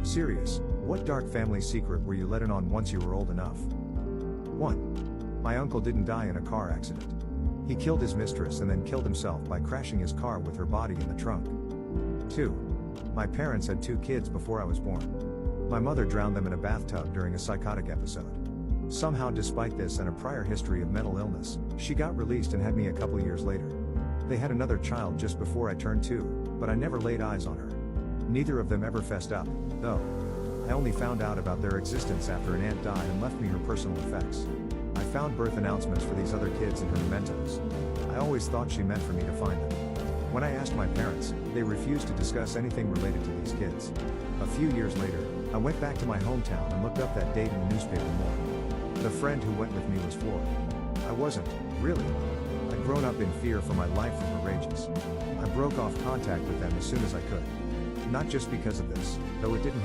Serious, what dark family secret were you let in on once you were old enough? 1. My uncle didn't die in a car accident. He killed his mistress and then killed himself by crashing his car with her body in the trunk. 2. My parents had 2 kids before I was born. My mother drowned them in a bathtub during a psychotic episode. Somehow, despite this and a prior history of mental illness, she got released and had me a couple years later. They had another child just before I turned 2, but I never laid eyes on her. Neither of them ever fessed up, though. I only found out about their existence after an aunt died and left me her personal effects. I found birth announcements for these other kids in her mementos. I always thought she meant for me to find them. When I asked my parents, they refused to discuss anything related to these kids. A few years later, I went back to my hometown and looked up that date in the newspaper more. The friend who went with me was floored. I wasn't, really. I'd grown up in fear for my life from her rages. I broke off contact with them as soon as I could. Not just because of this, though it didn't